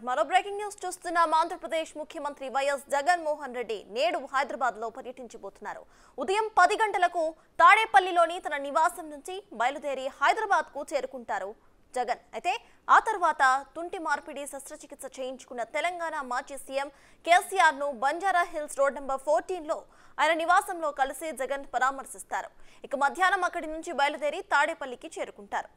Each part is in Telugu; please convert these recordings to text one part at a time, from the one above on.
మరో బ్రేకింగ్ న్యూస్ చూస్తున్నాం. ఆంధ్రప్రదేశ్ ముఖ్యమంత్రి వైఎస్ జగన్మోహన్ రెడ్డి నేడు హైదరాబాద్ లో పర్యటించబోతున్నారు. ఉదయం 10 గంటలకు తాడేపల్లిలోని తన నివాసం నుంచి బయలుదేరి హైదరాబాద్ కు చేరుకుంటారు జగన్. అయితే ఆ తర్వాత తుంటి మార్పిడి శస్త్రచికిత్స చేయించుకున్న తెలంగాణ మాజీ సీఎం కేసీఆర్ ను బంజారా హిల్స్ రోడ్ నెంబర్ 14 లో ఆయన నివాసంలో కలిసి జగన్ పరామర్శిస్తారు. ఇక మధ్యాహ్నం అక్కడి నుంచి బయలుదేరి తాడేపల్లికి చేరుకుంటారు.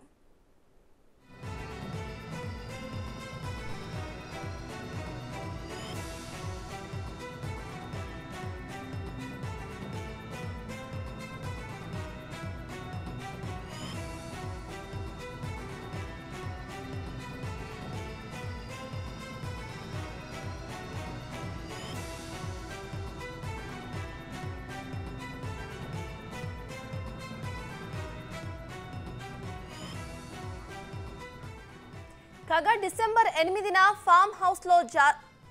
కాగా డిసెంబర్ 8న ఫామ్ హౌస్ లో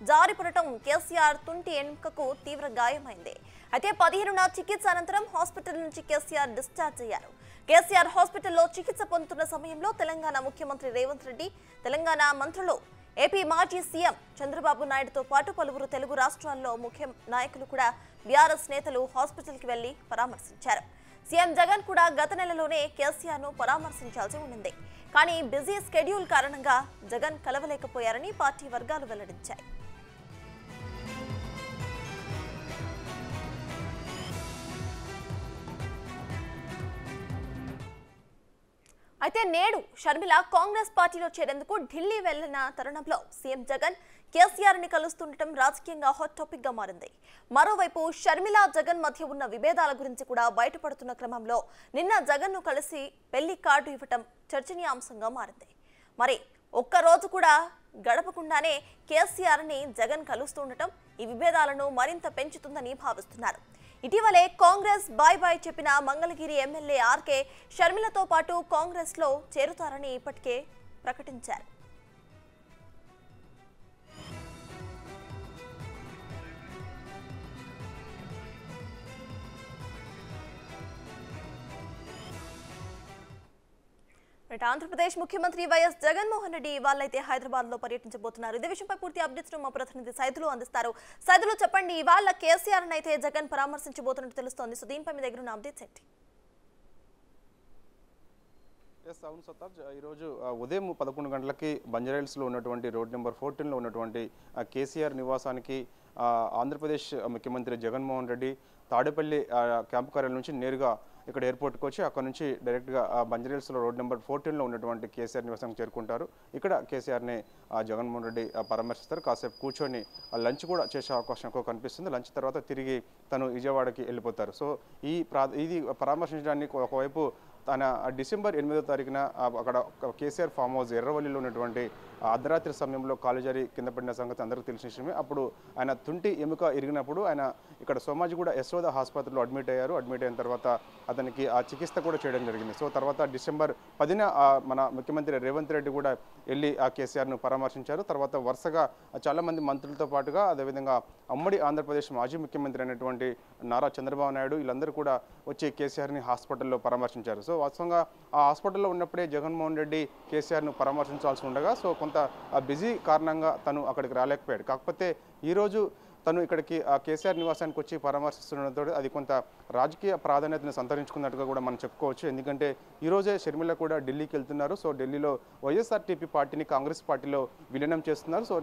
జారిపడటం కేసీఆర్ తుంటి ఎముకకు తీవ్ర గాయమైంది. అయితే 15న చికిత్స అనంతరం హాస్పిటల్ నుంచి కేసీఆర్ డిశ్చార్జ్ అయ్యారు. కేసీఆర్ హాస్పిటల్లో చికిత్స పొందుతున్న సమయంలో తెలంగాణ ముఖ్యమంత్రి రేవంత్ రెడ్డి, తెలంగాణ మంత్రులు, ఏపీ మాజీ సీఎం చంద్రబాబు నాయుడుతో పాటు పలువురు తెలుగు రాష్ట్రాల్లో ముఖ్య నాయకులు కూడా బీఆర్ఎస్ నేతలు హాస్పిటల్ కి వెళ్లి పరామర్శించారు. సీఎం జగన్ కూడా గత నెలలోనే కేసీఆర్ ను పరామర్శించాల్సి ఉండింది. కానీ బిజీ స్కెడ్యూల్ కారణంగా జగన్ కలవలేకపోయారని పార్టీ వర్గాలు వెల్లడించాయి. అయితే నేడు షర్మిల కాంగ్రెస్ పార్టీలో చేరేందుకు ఢిల్లీ వెళ్లిన తరుణంలో సీఎం జగన్ కేసీఆర్ ని కలుస్తుండటం రాజకీయంగా హాట్ టాపిక్ గా మారింది. మరోవైపు షర్మిల జగన్ మధ్య ఉన్న విభేదాల గురించి కూడా బయటపడుతున్న క్రమంలో నిన్న జగన్ ను కలిసి పెళ్లి కార్డు ఇవ్వటం చర్చనీయాంశంగా మారింది. మరి ఒక్కరోజు కూడా గడపకుండానే కేసీఆర్ ని జగన్ కలుస్తుండటం ఈ విభేదాలను మరింత పెంచుతుందని భావిస్తున్నారు. ఇటీవలే కాంగ్రెస్ బాయ్ బాయ్ చెప్పిన మంగళగిరి ఎమ్మెల్యే ఆర్కే షర్మిలతో పాటు కాంగ్రెస్ లో చేరుతారని ఇప్పటికే ప్రకటించారు. ఆంధ్రప్రదేశ్ ముఖ్యమంత్రి వైఎస్ జగన్మోహన్ రెడ్డి ఇవాళైతే హైదరాబాద్ లో పర్యటించబోతున్నారు. ఇదే విషయంపై పూర్తి అప్డేట్స్ మా ప్రతినిధి సైదులు అందిస్తారు. సైదులు చెప్పండి, ఇవాళ కేసీఆర్ అయితే జగన్ పరామర్శించబోతున్నట్టు తెలుస్తోంది. సో దీనిపై మీ దగ్గర ఉన్న అప్డేట్స్ ఏంటి? అవును సత్తాజ్, ఈరోజు ఉదయం 11 గంటలకి బంజారాహిల్స్లో ఉన్నటువంటి రోడ్ నెంబర్ 14లో ఉన్నటువంటి కేసీఆర్ నివాసానికి ఆంధ్రప్రదేశ్ ముఖ్యమంత్రి జగన్మోహన్ రెడ్డి తాడేపల్లి క్యాంపు కార్యాలయం నుంచి నేరుగా ఇక్కడ ఎయిర్పోర్ట్కి వచ్చి అక్కడ నుంచి డైరెక్ట్గా బంజారాహిల్స్లో రోడ్ నెంబర్ 14లో ఉన్నటువంటి కేసీఆర్ నివాసానికి చేరుకుంటారు. ఇక్కడ కేసీఆర్ని జగన్మోహన్ రెడ్డి పరామర్శిస్తారు. కాసేపు కూర్చొని లంచ్ కూడా చేసే అవకాశం ఎక్కువ కనిపిస్తుంది. లంచ్ తర్వాత తిరిగి తను విజయవాడకి వెళ్ళిపోతారు. సో ఇది పరామర్శించడానికి ఒకవైపు తన డిసెంబర్ 8వ తారీఖున అక్కడ కేసీఆర్ ఫామ్ హౌస్ ఎర్రవల్లిలో ఉన్నటువంటి అర్ధరాత్రి సమయంలో కాలు జారి కింద పడిన సంగతి అందరికీ తెలిసిన విషయమే. అప్పుడు ఆయన తుంటి ఎముక ఇరిగినప్పుడు ఆయన ఇక్కడ సోమాజిగూడ యశోద ఆసుపత్రిలో అడ్మిట్ అయ్యారు. అడ్మిట్ అయిన తర్వాత అతనికి ఆ చికిత్స కూడా చేయడం జరిగింది. సో తర్వాత డిసెంబర్ 10న మన ముఖ్యమంత్రి రేవంత్ రెడ్డి కూడా వెళ్ళి ఆ కేసీఆర్ను పరామర్శించారు. తర్వాత వరుసగా చాలామంది మంత్రులతో పాటుగా అదేవిధంగా ఉమ్మడి ఆంధ్రప్రదేశ్ మాజీ ముఖ్యమంత్రి అయినటువంటి నారా చంద్రబాబు నాయుడు వీళ్ళందరూ కూడా వచ్చి కేసీఆర్ని హాస్పిటల్లో పరామర్శించారు. సో వాస్తవంగా ఆ హాస్పిటల్లో ఉన్నప్పుడే జగన్మోహన్ రెడ్డి కేసీఆర్ను పరామర్శించాల్సి ఉండగా సో కొంత బిజీ కారణంగా తను అక్కడికి రాలేకపోయాడు. కాకపోతే ఈరోజు తను ఇక్కడికి ఆ కేసీఆర్ నివాసానికి వచ్చి పరామర్శిస్తుండటంతో అది కొంత రాజకీయ ప్రాధాన్యతను సంతరించుకున్నట్టుగా కూడా మనం చెప్పుకోవచ్చు. ఎందుకంటే ఈరోజే షర్మిల కూడా ఢిల్లీకి వెళ్తున్నారు. సో ఢిల్లీలో వైఎస్ఆర్టీపీ పార్టీని కాంగ్రెస్ పార్టీలో విలీనం చేస్తున్నారు. సో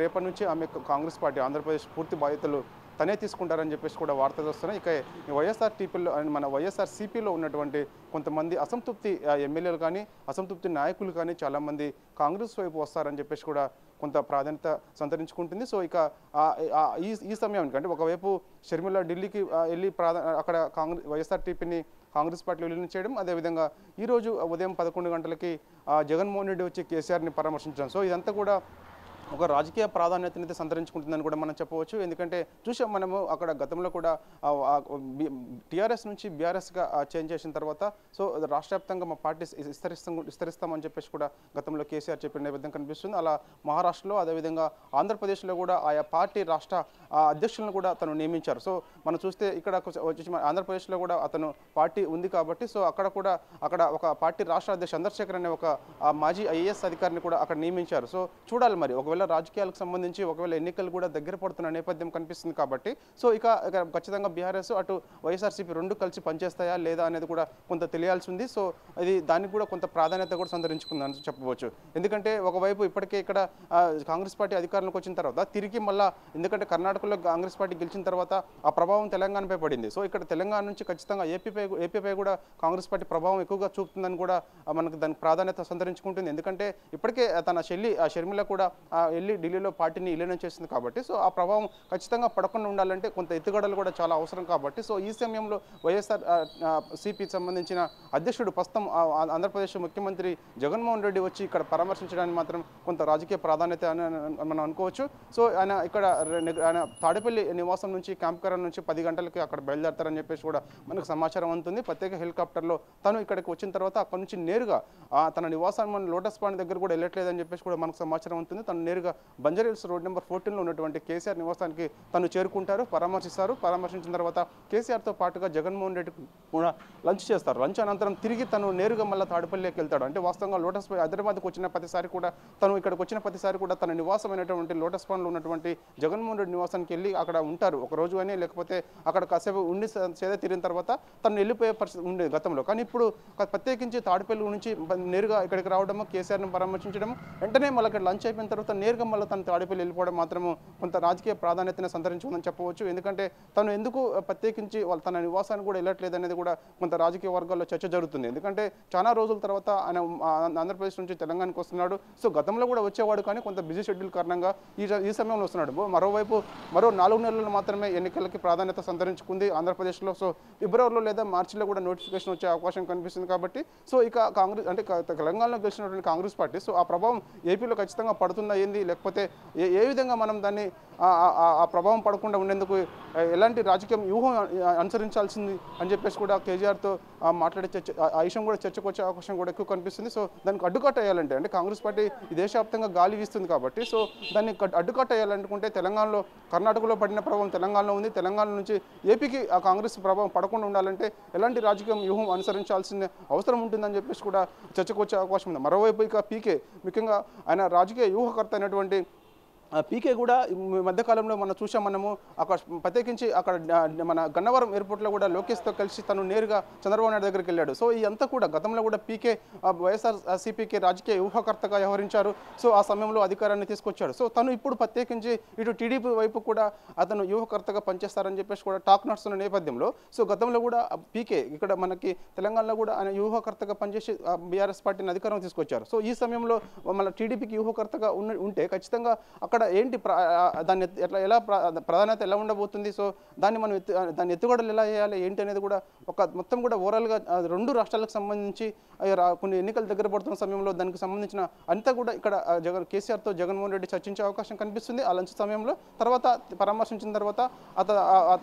రేపటి నుంచి ఆమె కాంగ్రెస్ పార్టీ ఆంధ్రప్రదేశ్ పూర్తి బాధ్యతలు తనే తీసుకుంటారని చెప్పేసి కూడా వార్తలు వస్తున్నాయి. ఇక వైఎస్ఆర్టీపీలో మన వైఎస్ఆర్సీపీలో ఉన్నటువంటి కొంతమంది అసంతృప్తి ఎమ్మెల్యేలు కానీ అసంతృప్తి నాయకులు కానీ చాలామంది కాంగ్రెస్ వైపు వస్తారని చెప్పేసి కూడా కొంత ప్రాధాన్యత సంతరించుకుంటుంది. సో ఇక ఈ సమయానికి అంటే ఒకవైపు షర్మిల ఢిల్లీకి వెళ్ళి అక్కడ వైఎస్ఆర్టీపీని కాంగ్రెస్ పార్టీలో విలీనం చేయడం, అదేవిధంగా ఈరోజు ఉదయం 11 గంటలకి జగన్మోహన్ రెడ్డి వచ్చి కేసీఆర్ని పరామర్శించడం. సో ఇదంతా కూడా ఒక రాజకీయ ప్రాధాన్యతనైతే సంతరించుకుంటుందని కూడా మనం చెప్పవచ్చు. ఎందుకంటే చూసాం మనము అక్కడ గతంలో కూడా టీఆర్ఎస్ నుంచి బీఆర్ఎస్గా చేంజ్ చేసిన తర్వాత సో రాష్ట్ర వ్యాప్తంగా మా పార్టీ విస్తరిస్తామని చెప్పేసి కూడా గతంలో కేసీఆర్ చెప్పిన నేపథ్యం కనిపిస్తుంది. అలా మహారాష్ట్రలో అదేవిధంగా ఆంధ్రప్రదేశ్లో కూడా ఆయా పార్టీ రాష్ట్ర అధ్యక్షులను కూడా తను నియమించారు. సో మనం చూస్తే ఇక్కడ వచ్చేసి ఆంధ్రప్రదేశ్లో కూడా అతను పార్టీ ఉంది కాబట్టి సో అక్కడ ఒక పార్టీ రాష్ట్ర అధ్యక్షుడు చంద్రశేఖర్ అనే ఒక మాజీ ఐఏఎస్ అధికారిని కూడా అక్కడ నియమించారు. సో చూడాలి మరి ఒకవేళ రాజకీయాలకు సంబంధించి ఒకవేళ ఎన్నికలు కూడా దగ్గర పడుతున్న నేపథ్యం కనిపిస్తుంది కాబట్టి సో ఇక ఖచ్చితంగా బీఆర్ఎస్ అటు వైఎస్ఆర్సీపీ రెండు కలిసి పనిచేస్తాయా లేదా అనేది కూడా కొంత తెలియాల్సి ఉంది. సో ఇది దానికి కూడా కొంత ప్రాధాన్యత కూడా సంతరించుకుందని చెప్పవచ్చు. ఎందుకంటే ఒకవైపు ఇప్పటికే ఇక్కడ కాంగ్రెస్ పార్టీ అధికారంలోకి వచ్చిన తర్వాత తిరిగి మళ్ళా ఎందుకంటే కర్ణాటకలో కాంగ్రెస్ పార్టీ గెలిచిన తర్వాత ఆ ప్రభావం తెలంగాణపై పడింది. సో ఇక్కడ తెలంగాణ నుంచి ఖచ్చితంగా ఏపీపై కూడా కాంగ్రెస్ పార్టీ ప్రభావం ఎక్కువగా చూపుతుందని కూడా మనకు దానికి ప్రాధాన్యత సంతరించుకుంటుంది. ఎందుకంటే ఇప్పటికే తన షర్మిల కూడా వెళ్ళి ఢిల్లీలో పార్టీని విలీనం చేసింది కాబట్టి సో ఆ ప్రభావం ఖచ్చితంగా పడకుండా ఉండాలంటే కొంత ఎత్తుగడలు కూడా చాలా అవసరం కాబట్టి సో ఈ సమయంలో వైఎస్ఆర్ సిపికి సంబంధించిన అధ్యక్షుడు ప్రస్తుతం ఆంధ్రప్రదేశ్ ముఖ్యమంత్రి జగన్మోహన్ రెడ్డి వచ్చి ఇక్కడ పరామర్శించడానికి మాత్రం కొంత రాజకీయ ప్రాధాన్యత అని మనం అనుకోవచ్చు. సో ఆయన తాడేపల్లి నివాసం నుంచి క్యాంప్ కరణ్ నుంచి 10 గంటలకి అక్కడ బయలుదేరతారని చెప్పేసి కూడా మనకు సమాచారం అందుతుంది. ప్రత్యేక హెలికాప్టర్లో తను ఇక్కడికి వచ్చిన తర్వాత అక్కడ నుంచి నేరుగా తన నివాసాన్ని లోటస్ పాండ్ దగ్గర కూడా వెళ్ళట్లేదని చెప్పేసి కూడా మనకు సమాచారం ఉంటుంది. తను నేరుగా బంజారాహిల్స్ రోడ్ నెంబర్ 14లో ఉన్నటువంటి కేసీఆర్ నివాసానికి తను చేరుకుంటారు, పరామర్శించిన తర్వాత కేసీఆర్తో పాటుగా జగన్మోహన్ రెడ్డి కూడా లంచ్ చేస్తారు. లంచ్ అనంతరం తిరిగి తను నేరుగా మళ్ళీ తాడేపల్లికి వెళ్తాడు. అంటే వాస్తవంగా లోటస్ హైదరాబాద్కి వచ్చిన ప్రతిసారి కూడా తను ఇక్కడికి వచ్చిన ప్రతిసారి కూడా తన నివాసమైనటువంటి లోటస్ పాండ్లో ఉన్నటువంటి జగన్మోహన్ రెడ్డి నివాసానికి వెళ్ళి అక్కడ ఉంటారు ఒక రోజు అని, లేకపోతే అక్కడ కాసేపు ఉండి సేద తీరిన తర్వాత తను వెళ్ళిపోయే పరిస్థితి ఉండేది గతంలో. కానీ ఇప్పుడు ప్రత్యేకించి తాడేపల్లి నుంచి నేరుగా ఇక్కడికి రావడము, కేసీఆర్ని పరామర్శించడం, వెంటనే మళ్ళీ అక్కడ లంచ్ అయిపోయిన తర్వాత నేరుగా మళ్ళీ తను తాడేపల్లి వెళ్ళిపోవడం మాత్రము కొంత రాజకీయ ప్రాధాన్యతను సంతరించుకుందని చెప్పవచ్చు. ఎందుకంటే తను ఎందుకు ప్రత్యేకించి తన నివాసాన్ని కూడా వెళ్ళట్లేదు అనేది కూడా కొంత రాజకీయ వర్గాల్లో చర్చ జరుగుతుంది. ఎందుకంటే చాలా రోజుల తర్వాత ఆయన ఆంధ్రప్రదేశ్ నుంచి తెలంగాణకు వస్తున్నాడు. సో గతంలో కూడా వచ్చేవాడు కానీ కొంత బిజీ షెడ్యూల్ కారణంగా ఈ సమయంలో వస్తున్నాడు. మరోవైపు మరో 4 నెలలు మాత్రమే ఎన్నికలకి ప్రాధాన్యత సంతరించుకుంది ఆంధ్రప్రదేశ్లో. సో ఫిబ్రవరిలో లేదా మార్చిలో కూడా నోటిఫికేషన్ వచ్చే అవకాశం కనిపిస్తుంది కాబట్టి సో ఇక కాంగ్రెస్ అంటే తెలంగాణలో గెలిచినటువంటి కాంగ్రెస్ పార్టీ సో ఆ ప్రభావం ఏపీలో ఖచ్చితంగా పడుతుందా ఏంది, లేకపోతే ఏ విధంగా మనం దాన్ని ఆ ప్రభావం పడకుండా ఉండేందుకు ఎలాంటి రాజకీయ వ్యూహం అనుసరించాల్సింది అని చెప్పేసి కూడా కేసీఆర్తో మాట్లాడే ఆ విషయం కూడా చర్చకు వచ్చే అవకాశం కూడా ఎక్కువ కనిపిస్తుంది. సో దానికి అడ్డుకట్ట వేయాలంటే అంటే కాంగ్రెస్ పార్టీ ఈ దేశవ్యాప్తంగా గాలి వీస్తుంది కాబట్టి సో దాన్ని అడ్డుకట్ట వేయాలనుకుంటే తెలంగాణలో కర్ణాటకలో పడిన ప్రభావం తెలంగాణలో ఉంది. తెలంగాణ నుంచి ఏపీకి ఆ కాంగ్రెస్ ప్రభావం పడకుండా ఉండాలంటే ఎలాంటి రాజకీయ వ్యూహం అనుసరించాల్సిన అవసరం ఉంటుందని చెప్పేసి కూడా చర్చకు వచ్చే అవకాశం ఉంది. మరోవైపు ఇక పీకే ముఖ్యంగా ఆయన రాజకీయ వ్యూహకర్త అయినటువంటి పీకే కూడా మధ్యకాలంలో మనం చూసాం. మనము అక్కడ ప్రత్యేకించి అక్కడ మన గన్నవరం ఎయిర్పోర్ట్లో కూడా లోకేష్తో కలిసి తను నేరుగా చంద్రబాబు నాయుడు దగ్గరికి వెళ్ళాడు. సో ఇదంతా కూడా గతంలో కూడా పీకే వైఎస్ఆర్ సిపికి రాజకీయ వ్యూహకర్తగా వ్యవహరించారు. సో ఆ సమయంలో అధికారాన్ని తీసుకొచ్చాడు. సో తను ఇప్పుడు ప్రత్యేకించి ఇటు టీడీపీ వైపు కూడా అతను వ్యూహకర్తగా పనిచేస్తారని చెప్పేసి కూడా టాక్ నడుస్తున్న నేపథ్యంలో సో గతంలో కూడా పీకే ఇక్కడ మనకి తెలంగాణలో కూడా ఆయన వ్యూహకర్తగా పనిచేసి బీఆర్ఎస్ పార్టీని అధికారం తీసుకొచ్చారు. సో ఈ సమయంలో మన టీడీపీకి వ్యూహకర్తగా ఉంటే ఖచ్చితంగా అక్కడ ఏంటి దాన్ని ఎలా ప్రాధాన్యత ఎలా ఉండబోతుంది, సో దాన్ని మనం దాన్ని ఎత్తుగడలు ఎలా చేయాలి ఏంటి అనేది కూడా మొత్తం కూడా ఓవరాల్గా 2 రాష్ట్రాలకు సంబంధించి కొన్ని ఎన్నికలు దగ్గర పడుతున్న సమయంలో దానికి సంబంధించిన అంతా కూడా ఇక్కడ కేసీఆర్తో జగన్మోహన్ రెడ్డి చర్చించే అవకాశం కనిపిస్తుంది. ఆ లంచ్ సమయంలో తర్వాత పరామర్శించిన తర్వాత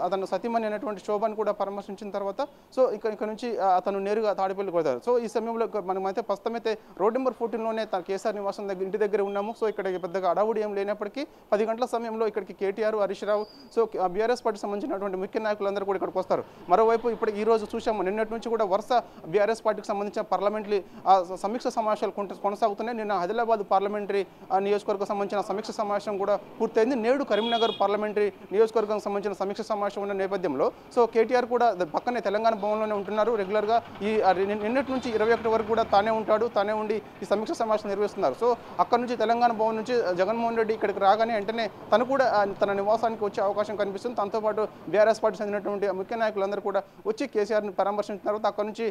అతను సతీమణి అనేటువంటి శోభను కూడా పరామర్శించిన తర్వాత సో ఇక్కడ నుంచి అతను నేరుగా తాడేపల్లికి వెళ్తారు. సో ఈ సమయంలో మనమైతే ప్రస్తుతమైతే రోడ్ నెంబర్ 14లోనే కేసీఆర్ నివాసం ఇంటి దగ్గర ఉన్నాము. సో ఇక్కడ పెద్దగా అడావుడి ఏం లేనప్పటికీ 10 గంటల సమయంలో ఇక్కడికి KTR, Harish Rao, so BRS party సంబంధించినటువంటి ముఖ్య నాయకులందరూ కూడా ఇక్కడికి వస్తారు. మరోవైపు ఇప్పుడు ఈ రోజు చూసాము నిన్నటి నుంచి కూడా వరుస బీఆర్ఎస్ పార్టీకి సంబంధించిన పార్లమెంటరీ సమీక్ష సమావేశాలు కొనసాగుతున్నాయి. నిన్న ఆదిలాబాద్ పార్లమెంటరీ నియోజకవర్గం సంబంధించిన సమీక్ష సమావేశం కూడా పూర్తయింది. నేడు కరీంనగర్ పార్లమెంటరీ నియోజకవర్గం సంబంధించిన సమీక్ష సమావేశం ఉన్న నేపథ్యంలో సో కేటీఆర్ కూడా పక్కనే తెలంగాణ భవన్లోనే ఉంటున్నారు. రెగ్యులర్గా ఈ నిన్నటి నుంచి 21 వరకు కూడా తానే ఉంటాడు, తానే ఉండి ఈ సమీక్ష సమావేశం నిర్వహిస్తున్నారు. సో అక్కడ నుంచి తెలంగాణ భవన్ నుంచి జగన్మోహన్ రెడ్డి ఇక్కడికి రాగానే వెంటనే తను కూడా తన నివాసానికి వచ్చే అవకాశం కనిపిస్తుంది. తనతో పాటు బీఆర్ఎస్ పార్టీ చెందినటువంటి ముఖ్య నాయకులందరూ కూడా వచ్చి కేసీఆర్ని పరామర్శించిన తర్వాత అక్కడ నుంచి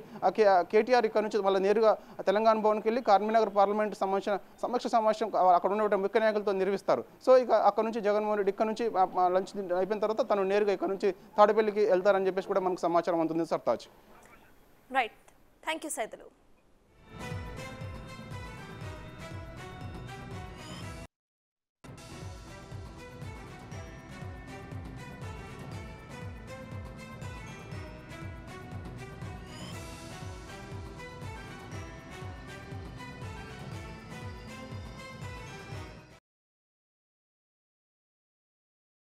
కేటీఆర్ ఇక్కడ నుంచి మళ్ళీ నేరుగా తెలంగాణ భవన్కి వెళ్ళి కరీంనగర్ పార్లమెంట్ సంబంధించిన సమీక్ష సమావేశం అక్కడ ఉన్నటువంటి ముఖ్య నాయకులతో నిర్వహిస్తారు. సో ఇక అక్కడ నుంచి జగన్మోహన్ రెడ్డి ఇక్కడ నుంచి లంచ్ అయిపోయిన తర్వాత తను నేరుగా ఇక్కడ నుంచి తాడేపల్లికి వెళ్తారని చెప్పేసి కూడా మనకు సమాచారం అందుతుంది. Sartaj. Right, thank you Saidulu.